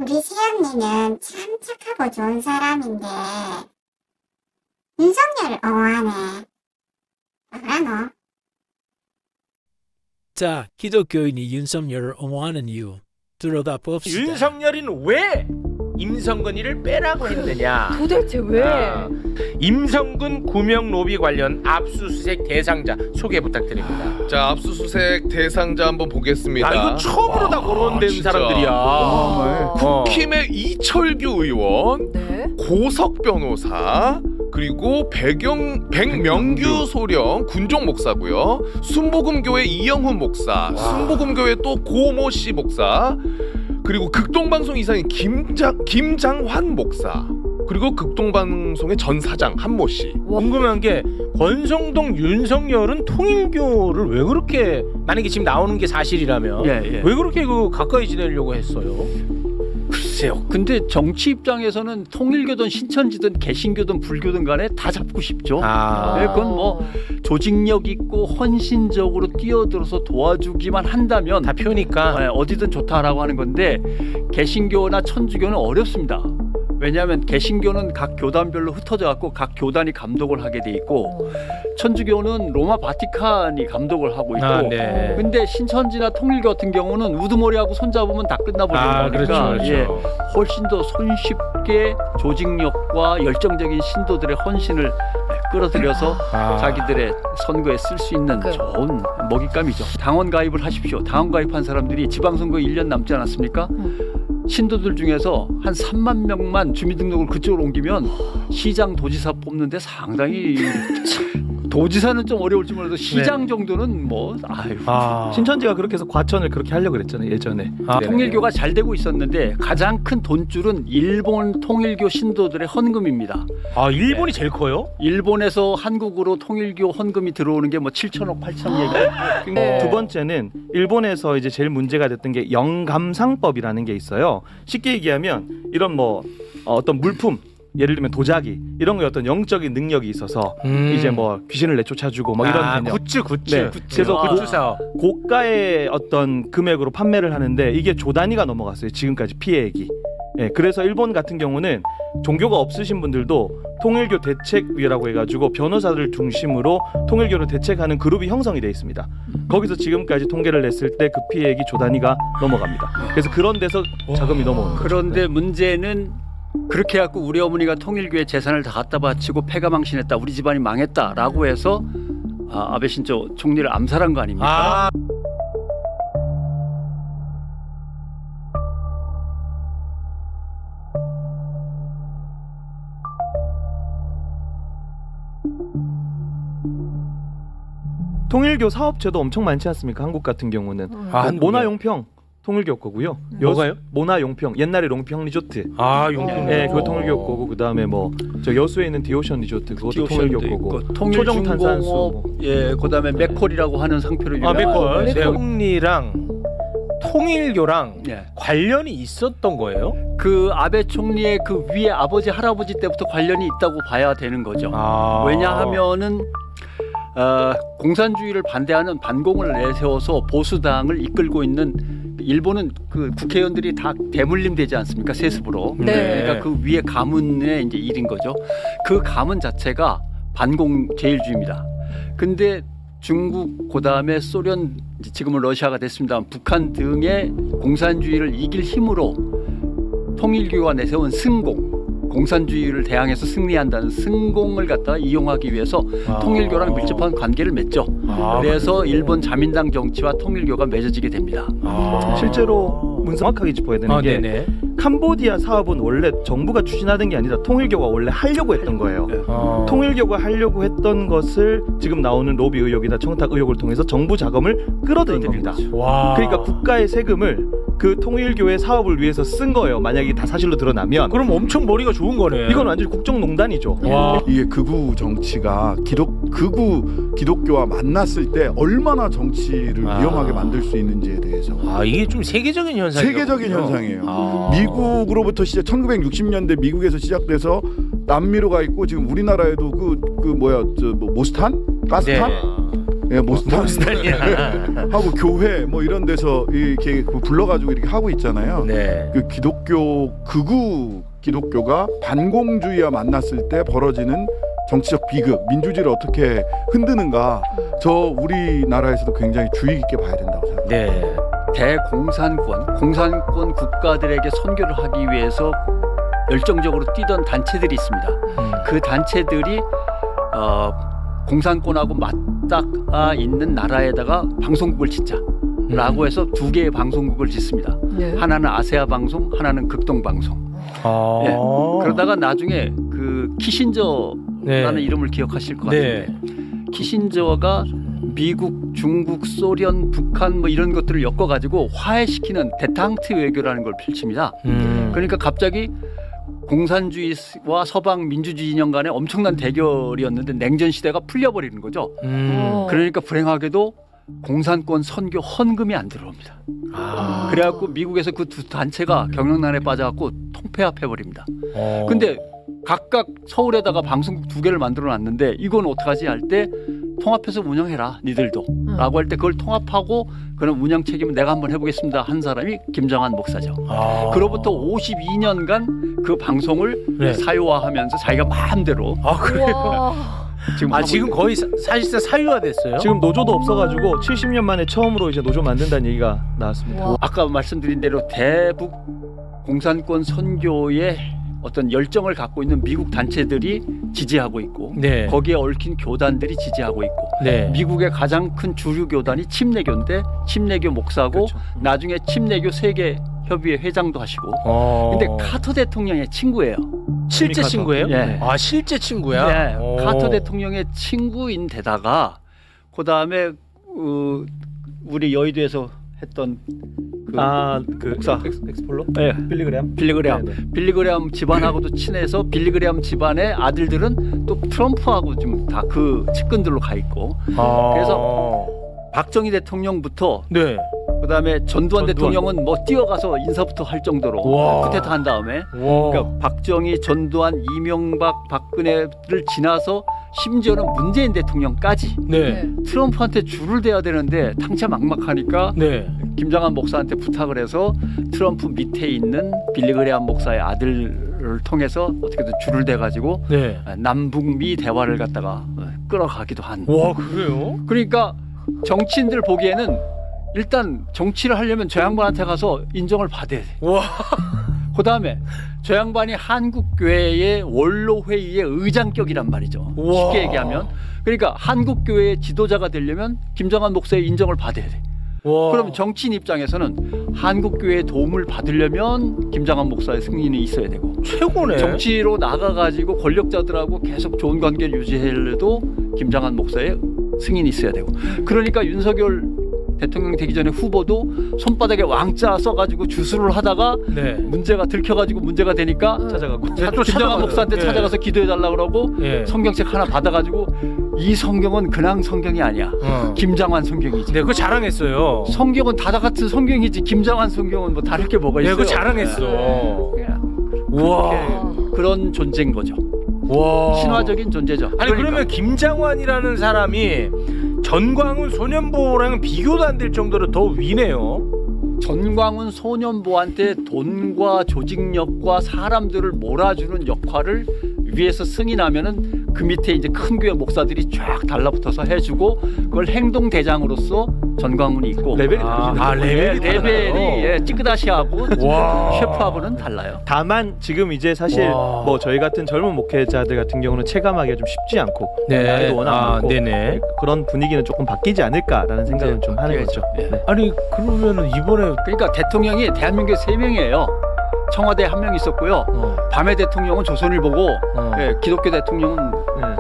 우리 새언니는 참 착하고 좋은 사람인데 윤석열을 옹호하네. 뭐라 너? 자, 기독교인이 윤석열을 옹호하는 이유 들어다 봅시다. 윤석열이는 왜 임성근이를 빼라고 했느냐? 도대체 왜? 임성근 구명 로비 관련 압수수색 대상자 소개 부탁드립니다. 자, 압수수색 대상자 한번 보겠습니다. 이거 처음으로 다 거론된 진짜. 사람들이야. 국힘의 이철규 의원, 네. 고석 변호사, 그리고 백명규 소령 군종 목사고요. 순복음교회 이영훈 목사, 순복음교회 또 고모 씨 목사, 그리고 극동방송 이사인 김장환 목사, 그리고 극동방송의 전 사장 한모 씨. 궁금한 게 권성동 윤석열은 통일교를 왜 그렇게, 만약에 지금 나오는 게 사실이라면 왜 그렇게 가까이 지내려고 했어요? 글쎄요. 근데 정치 입장에서는 통일교든 신천지든 개신교든 불교든 간에 다 잡고 싶죠. 네, 그건 뭐 조직력 있고 헌신적으로 뛰어들어서 도와주기만 한다면 다 표니까 어디든 좋다라고 하는 건데, 개신교나 천주교는 어렵습니다. 왜냐하면 개신교는 각 교단별로 흩어져 갖고 각 교단이 감독을 하게 돼 있고, 천주교는 로마 바티칸이 감독을 하고 있고, 근데 신천지나 통일교 같은 경우는 우두머리하고 손잡으면 다 끝나버리는 거니까 그렇죠. 훨씬 더 손쉽게 조직력과 열정적인 신도들의 헌신을 끌어들여서 자기들의 선거에 쓸 수 있는 좋은 먹잇감이죠. 당원 가입을 하십시오. 당원 가입한 사람들이 지방선거 1년 남지 않았습니까? 신도들 중에서 한 3만 명만 주민등록을 그쪽으로 옮기면 시장, 도지사 뽑는데 상당히 도지사는 좀 어려울지 몰라도 시장 정도는 뭐 신천지가 그렇게 해서 과천을 그렇게 하려고 그랬잖아요, 예전에. 통일교가 잘 되고 있었는데 가장 큰 돈줄은 일본 통일교 신도들의 헌금입니다. 일본이 제일 커요? 일본에서 한국으로 통일교 헌금이 들어오는 게 뭐 7천억, 8천억 얘기. 두 번째는 일본에서 이제 제일 문제가 됐던 게 영감상법이라는 게 있어요. 쉽게 얘기하면 이런 뭐 어떤 물품, 예를 들면 도자기 이런 거에 어떤 영적인 능력이 있어서 이제 뭐 귀신을 내쫓아주고 뭐 이런 개념. 굿즈. 그래서 굿즈 사업. 고가의 어떤 금액으로 판매를 하는데 이게 조 단위가 넘어갔어요. 지금까지 피해액이. 그래서 일본 같은 경우는 종교가 없으신 분들도 통일교 대책위라고 해가지고 변호사들 중심으로 통일교를 대책하는 그룹이 형성이 되어 있습니다. 거기서 지금까지 통계를 냈을 때 그 피해액이 조 단위가 넘어갑니다. 그래서 그런 데서 자금이 넘어오는 거죠. 그런데 문제는 그렇게 해갖고 우리 어머니가 통일교에 재산을 다 갖다 바치고 패가망신했다, 우리 집안이 망했다라고 해서 아베 신조 총리를 암살한 거 아닙니까? 통일교 사업체도 엄청 많지 않습니까? 한국 같은 경우는 모나용평 통일교 거고요. 뭐가요? 모나용평, 옛날에 롱평 리조트. 용평. 그거 통일교 거고, 그 다음에 뭐 저 여수에 있는 디오션 리조트 그것도 통일교 거고. 초정 탄산수. 그다음에 맥콜이라고 하는 상표로 유명한. 맥콜. 총리랑 통일교랑 관련이 있었던 거예요? 그 아베 총리의 그 위에 아버지 할아버지 때부터 관련이 있다고 봐야 되는 거죠. 왜냐하면은 공산주의를 반대하는 반공을 내세워서 보수당을 이끌고 있는, 일본은 그 국회의원들이 다 대물림 되지 않습니까? 세습으로. 그러니까 그 위에 가문의 이제 일인 거죠. 그 가문 자체가 반공 제일주의입니다. 근데 중국, 그다음에 소련, 지금은 러시아가 됐습니다. 북한 등의 공산주의를 이길 힘으로 통일교가 내세운 승공, 공산주의를 대항해서 승리한다는 승공을 갖다가 이용하기 위해서 통일교랑 밀접한 관계를 맺죠. 그래서 일본 자민당 정치와 통일교가 맺어지게 됩니다. 실제로 정확하게 짚어야 되는 게 캄보디아 사업은 원래 정부가 추진하던 게 아니라 통일교가 원래 하려고 했던 거예요. 통일교가 하려고 했던 것을 지금 나오는 로비 의혹이나 청탁 의혹을 통해서 정부 자금을 끌어들인 겁니다. 그러니까 국가의 세금을 그 통일교의 사업을 위해서 쓴 거예요. 만약에 다 사실로 드러나면. 그럼 엄청 머리가 좋은 거네. 이건 완전히 국정농단이죠. 이게 극우 정치가 극우 기독교와 만났을 때 얼마나 정치를 위험하게 만들 수 있는지에 대해서. 이게 좀 세계적인 현상이에요. 세계적인 현상이에요. 미국으로부터 1960년대 미국에서 시작돼서 남미로 가 있고 지금 우리나라에도 모스탄? 가스탄? 모스탄이야 하고 교회 뭐 이런 데서 이렇게 불러가지고 이렇게 하고 있잖아요. 네. 그 기독교 극우 기독교가 반공주의와 만났을 때 벌어지는 정치적 비극, 민주주의를 어떻게 흔드는가, 저 우리나라에서도 굉장히 주의 깊게 봐야 된다고 생각합니다. 네. 공산권 국가들에게 선교를 하기 위해서 열정적으로 뛰던 단체들이 있습니다. 그 단체들이 공산권하고 맞닿아 있는 나라에다가 방송국을 짓자라고 해서 두 개의 방송국을 짓습니다. 네. 하나는 아세아 방송, 하나는 극동 방송. 예. 그러다가 나중에 그 키신저라는 이름을 기억하실 것 같은데 키신저가 미국, 중국, 소련, 북한 뭐 이런 것들을 엮어가지고 화해시키는 데탕트 외교라는 걸 펼칩니다. 그러니까 갑자기 공산주의와 서방 민주주의 이념 간에 엄청난 대결이었는데 냉전 시대가 풀려버리는 거죠. 그러니까 불행하게도 공산권 선교 헌금이 안 들어옵니다. 그래갖고 미국에서 그 두 단체가 경영난에 빠져갖고 통폐합해버립니다. 근데 각각 서울에다가 방송국 두 개를 만들어놨는데 이건 어떡하지 할 때 통합해서 운영해라 니들도 라고 할 때 그걸 통합하고 그런 운영 책임은 내가 한번 해보겠습니다 한 사람이 김정한 목사죠. 그로부터 52년간 그 방송을 사유화하면서 자기가 마음대로 그래요? 지금 거의 사실상 사유화됐어요? 지금 노조도 없어가지고 70년 만에 처음으로 이제 노조 만든다는 얘기가 나왔습니다. 아까 말씀드린 대로 대북 공산권 선교에 어떤 열정을 갖고 있는 미국 단체들이 지지하고 있고 거기에 얽힌 교단들이 지지하고 있고 미국의 가장 큰 주류 교단이 침례교인데 침례교 목사고 나중에 침례교 세계 협의회 회장도 하시고 근데 카터 대통령의 친구예요. 실제 친구예요? 아 실제 친구야? 카터 대통령의 친구인 데다가 그 다음에 우리 여의도에서 했던 그 목사 엑스폴로? 빌리그레암 집안하고도 친해서 빌리그레암 집안의 아들들은 또 트럼프하고 좀 다 그 측근들로 가 있고 그래서 박정희 대통령부터 그다음에 전두환 대통령은 뭐 뛰어가서 인사부터 할 정도로 쿠데타 한 다음에 그러니까 박정희, 전두환, 이명박, 박근혜를 지나서 심지어는 문재인 대통령까지 트럼프한테 줄을 대야 되는데 당차 막막하니까 김정한 목사한테 부탁을 해서 트럼프 밑에 있는 빌리그레암 목사의 아들을 통해서 어떻게든 줄을 대가지고 남북미 대화를 갖다가 끌어가기도 한. 와 그래요? 그러니까 정치인들 보기에는 일단 정치를 하려면 저 양반한테 가서 인정을 받아야 돼. 그 다음에 저 양반이 한국교회의 원로회의의 의장격이란 말이죠. 쉽게 얘기하면. 그러니까 한국교회의 지도자가 되려면 김정한 목사의 인정을 받아야 돼. 그럼 정치인 입장에서는 한국교회의 도움을 받으려면 김정한 목사의 승인이 있어야 되고 최고네. 정치로 나가가지고 권력자들하고 계속 좋은 관계를 유지하려도 김정한 목사의 승인이 있어야 되고 그러니까 윤석열 대통령 되기 전에 후보도 손바닥에 왕자 써가지고 주술을 하다가 문제가 들켜가지고 문제가 되니까 찾아가고 김정한 목사한테 찾아가서 기도해달라고 그러고 성경책 하나 받아가지고 이 성경은 그냥 성경이 아니야. 김장환 성경이지. 그거 자랑했어요. 성경은 다 같은 성경이지 김장환 성경은 뭐 다를 게 뭐가 있어요. 그거 자랑했어. 우와. 그런 존재인 거죠. 신화적인 존재죠. 아니 그러면 김장환이라는 사람이 전광훈 소년보랑은 비교도 안 될 정도로 더 위네요. 전광훈 소년보한테 돈과 조직력과 사람들을 몰아주는 역할을 위에서 승인하면은 그 밑에 이제 큰 교회 목사들이 쫙 달라붙어서 해주고 그걸 행동대장으로서 전광훈이 있고 레벨이 다르죠. 레벨이 찌끄다시하고 셰프하고는 달라요. 다만 지금 이제 사실 뭐 저희 같은 젊은 목회자들 같은 경우는 체감하기가 좀 쉽지 않고 나이도 워낙 많고 그런 분위기는 조금 바뀌지 않을까라는 생각은 좀 하는 거죠. 아니 그러면은 이번에 그러니까 대통령이 대한민국에 3명이에요. 청와대에 1명 있었고요. 밤의 대통령은 조선일보고 기독교 대통령은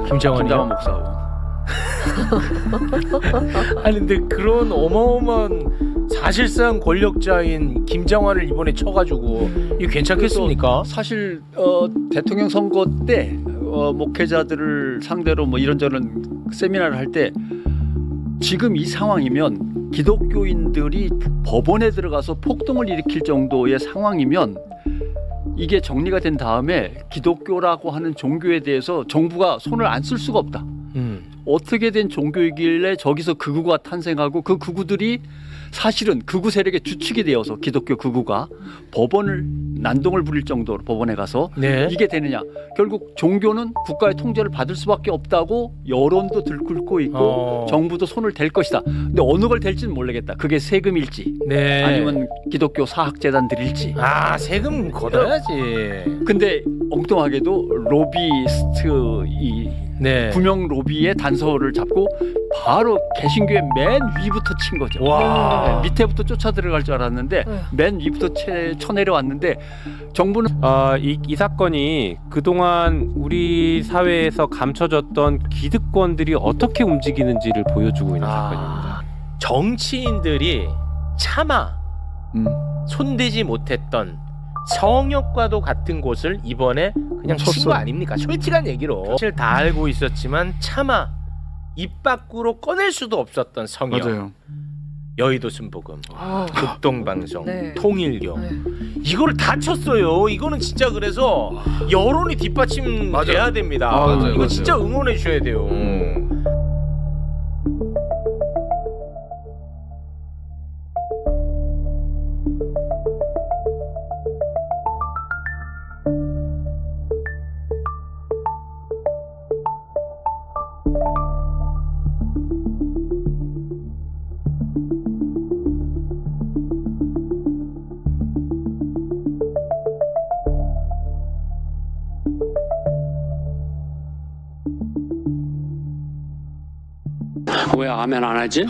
김장환 목사고. 아니 근데 그런 어마어마한 사실상 권력자인 김장환을 이번에 쳐가지고 이거 괜찮겠습니까? 사실 대통령 선거 때 목회자들을 상대로 뭐 이런저런 세미나를 할 때 지금 이 상황이면 기독교인들이 법원에 들어가서 폭동을 일으킬 정도의 상황이면 이게 정리가 된 다음에 기독교라고 하는 종교에 대해서 정부가 손을 안 쓸 수가 없다. 어떻게 된 종교이길래 저기서 극우가 탄생하고 그 극우들이 사실은 극우 세력의 주축이 되어서 기독교 극우가 법원을 난동을 부릴 정도로 법원에 가서 네. 이게 되느냐. 결국 종교는 국가의 통제를 받을 수밖에 없다고 여론도 들끓고 있고 정부도 손을 댈 것이다. 근데 어느 걸 댈지는 모르겠다. 그게 세금일지 네. 아니면 기독교 사학재단들일지. 아 세금 걷어야지. 근데 엉뚱하게도 로비스트 이 네. 구명 로비의 단서를 잡고 바로 개신교의 맨 위부터 친 거죠. 와. 네, 밑에부터 쫓아 들어갈 줄 알았는데 맨 위부터 쳐내려왔는데 정부는 이 사건이 그동안 우리 사회에서 감춰졌던 기득권들이 어떻게 움직이는지를 보여주고 있는 사건입니다. 정치인들이 차마 손대지 못했던 성역과도 같은 곳을 이번에 그냥 친 거 아닙니까? 솔직한 얘기로 사실 다 알고 있었지만 차마 입 밖으로 꺼낼 수도 없었던 성역. 맞아요. 여의도 순복음, 극동방송, 네. 통일교 네. 이거를 다 쳤어요. 이거는 진짜 그래서 여론이 뒷받침돼야 됩니다. 맞아요, 이거 맞아요. 진짜 응원해 주셔야 돼요. 왜 아멘 안 하지?